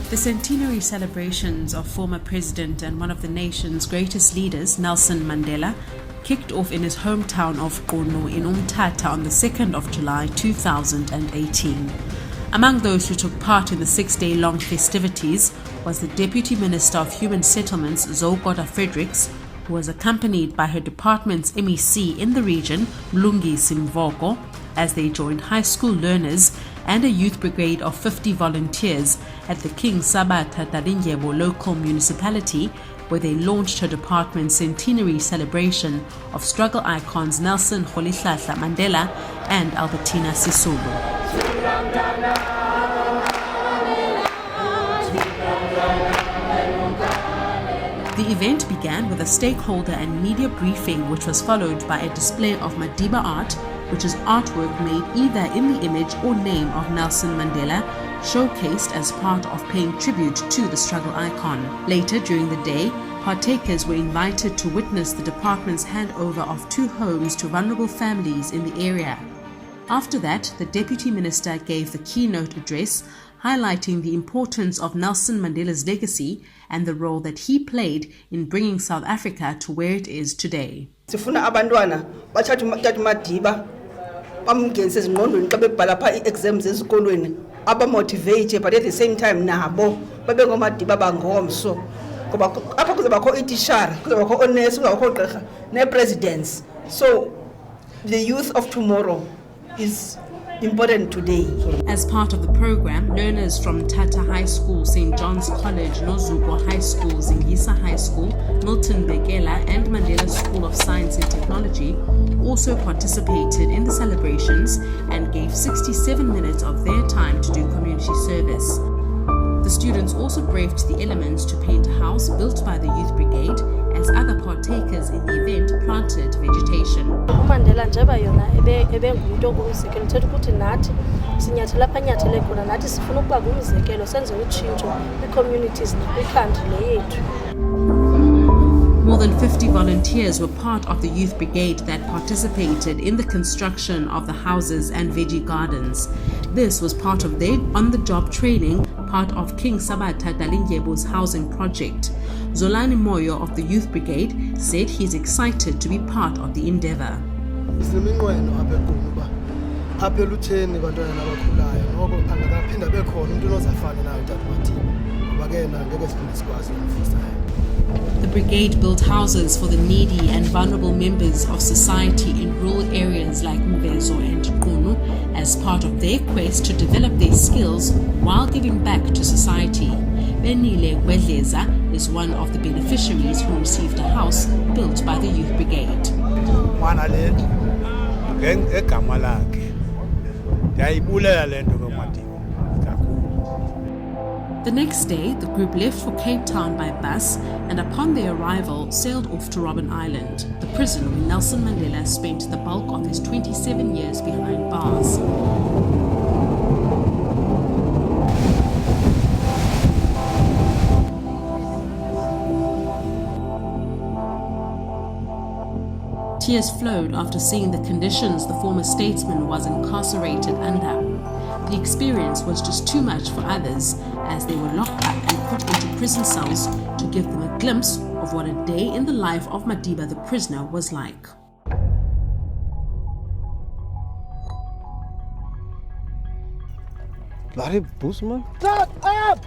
The centenary celebrations of former president and one of the nation's greatest leaders, Nelson Mandela, kicked off in his hometown of Qunu in Umtata on the 2nd of July 2018. Among those who took part in the 6-day-long festivities was the Deputy Minister of Human Settlements, Zokoda Fredericks, who was accompanied by her department's MEC in the region, Mlungi Simvoko, as they joined high school learners and a youth brigade of 50 volunteers at the King Sabata Dalindyebo local municipality, where they launched her department's centenary celebration of struggle icons Nelson Mandela and Albertina Sisulu. The event began with a stakeholder and media briefing, which was followed by a display of Madiba art, which is artwork made either in the image or name of Nelson Mandela, showcased as part of paying tribute to the struggle icon. Later during the day, partakers were invited to witness the department's handover of 2 homes to vulnerable families in the area. After that, the Deputy Minister gave the keynote address, highlighting the importance of Nelson Mandela's legacy and the role that he played in bringing South Africa to where it is today. Sifuna abantwana bathatha Madiba bamngenise ezingqondweni xa bebhala pha ii-exams ezikolweni abamotivate, but at the same time nabo babe ngoMadiba bangomso, ngoba apha kuzabakho iitishara, kuzabakho oonesi, kuzabakho oogqirha nee-presidents. So the youth of tomorrow is important today. As part of the program, learners from Tata High School, St. John's College, Nozuko High School, Zingisa High School, Milton Bekela and Mandela School of Science and Technology also participated in the celebrations and gave 67 minutes of their time to do community service. The students also braved the elements to paint a house built by the Youth Brigade, as other partakers in the event planted vegetation. Mandela njeba yona ebengumuntu ongumzekelo, uthetha ukuthi nathi sinyathela apha nyathele khona, nathi sifuna ukuba ngumzekelo, senze utshintsho kwi-communities nakwi-country le yethu. More than 50 volunteers were part of the youth brigade that participated in the construction of the houses and veggie gardens. This was part of their on-the-job training, part of King Sabata Dalindyebo's housing project. Zolani Moyo of the youth brigade said he's excited to be part of the endeavor. The brigade built houses for the needy and vulnerable members of society in rural areas like Mvezo and Qunu as part of their quest to develop their skills while giving back to society. Benile Gwedleza is one of the beneficiaries who received a house built by the youth brigade. The next day, the group left for Cape Town by bus and upon their arrival sailed off to Robben Island, the prison where Nelson Mandela spent the bulk of his 27 years behind bars. Tears flowed after seeing the conditions the former statesman was incarcerated under. The experience was just too much for others, as they were locked up and put into prison cells to give them a glimpse of what a day in the life of Madiba the prisoner was like. Bloody Busman! Shut up!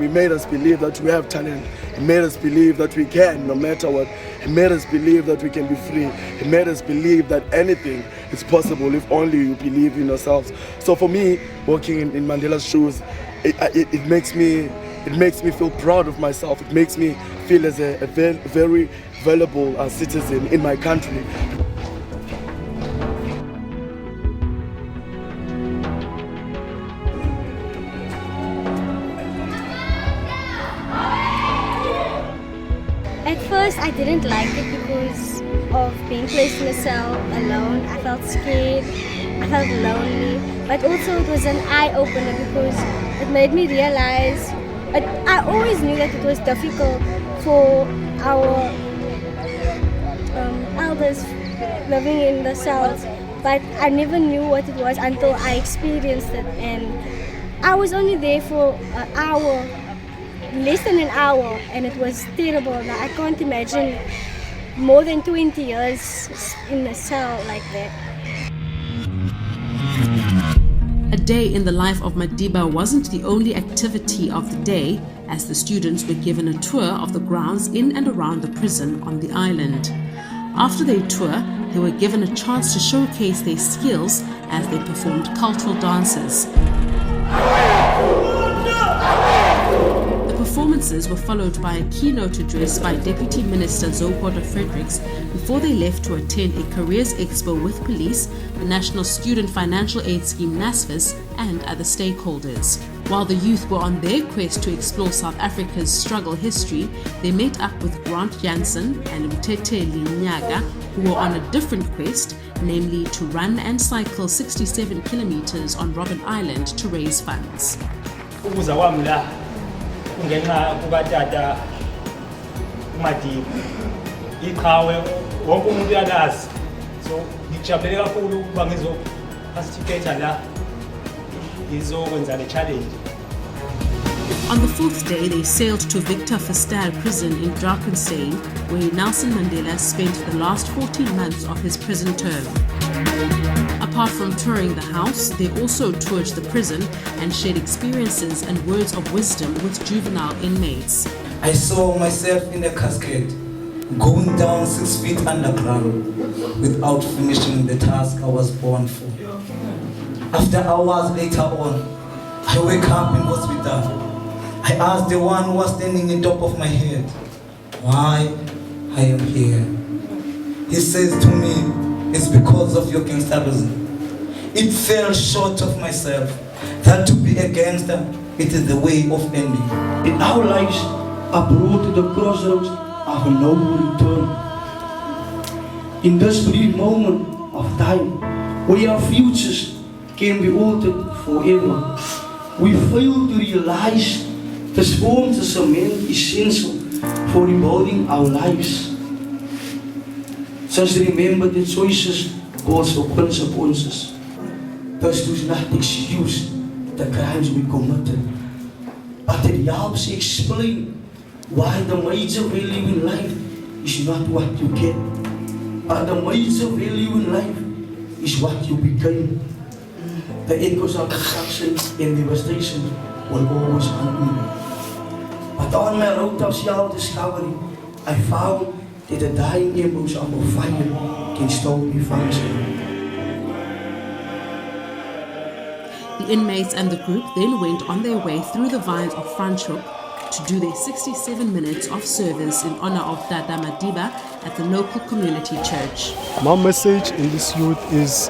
he made us believe that we have talent. He made us believe that we can, no matter what. He made us believe that we can be free. He made us believe that anything is possible if only you believe in yourselves. So for me, walking in Mandela's shoes, it makes me feel proud of myself. It makes me feel as a very valuable citizen in my country. At first, I didn't like it because of being placed in a cell alone. I felt scared, I felt lonely, but also it was an eye-opener because it made me realize, I always knew that it was difficult for our elders living in the cells, but I never knew what it was until I experienced it, and I was only there for an hour, less than an hour, and it was terrible. Now, I can't imagine more than 20 years in a cell like that. A day in the life of Madiba wasn't the only activity of the day, as the students were given a tour of the grounds in and around the prison on the island. After their tour, they were given a chance to showcase their skills as they performed cultural dances. The performances were followed by a keynote address by Deputy Minister Zopoda Fredericks before they left to attend a careers expo with police, the National Student Financial Aid Scheme NSFAS, and other stakeholders. While the youth were on their quest to explore South Africa's struggle history, they met up with Grant Jansen and Mtete Linyaga, who were on a different quest, namely to run and cycle 67 kilometers on Robben Island to raise funds. Ngenxa kubatata uMadiba iqhawe wonke umuntu uyalazi, so ngijabulele kakhulu ukuba ngizoparticipate la ngizokwenza le challenge. On the fourth day, they sailed to Victor Verster prison in Drakenstein, where Nelson Mandela spent the last 14 months of his prison term. Apart from touring the house, they also toured the prison and shared experiences and words of wisdom with juvenile inmates. I saw myself in a casket, going down 6 feet underground, without finishing the task I was born for. After hours later on, I wake up in hospital. I asked the one who was standing on top of my head, why I am here. He says to me, it's because of your gangsterism. It fell short of myself, that to be a gangster, it is the way of ending. In our lives are brought to the crossroads of no return. In this brief moment of time, where our futures can be altered forever, we fail to realize this form to cement essential for rebuilding our lives. Just remember the choices calls for consequences. This does not excuse the crimes we committed, but it helps explain why the major value in life is not what you get, but the major value in life is what you become. The echoes of destruction and devastation will always haunt me. But on my road of self-discovery, I found that the dying embers of a fire can still be functioning. The inmates and the group then went on their way through the vines of Franschhoek to do their 67 minutes of service in honor of Dada Madiba at the local community church. My message in this youth is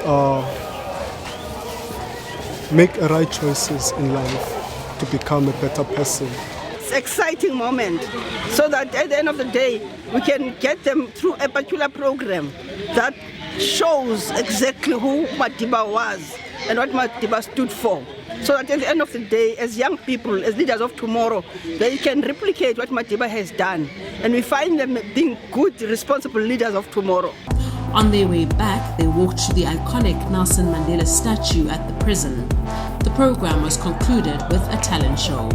make right choices in life to become a better person. It's an exciting moment, so that at the end of the day, we can get them through a particular program that shows exactly who Madiba was and what Madiba stood for. So that at the end of the day, as young people, as leaders of tomorrow, they can replicate what Madiba has done. And we find them being good, responsible leaders of tomorrow. On their way back, they walked to the iconic Nelson Mandela statue at the prison. The program was concluded with a talent show.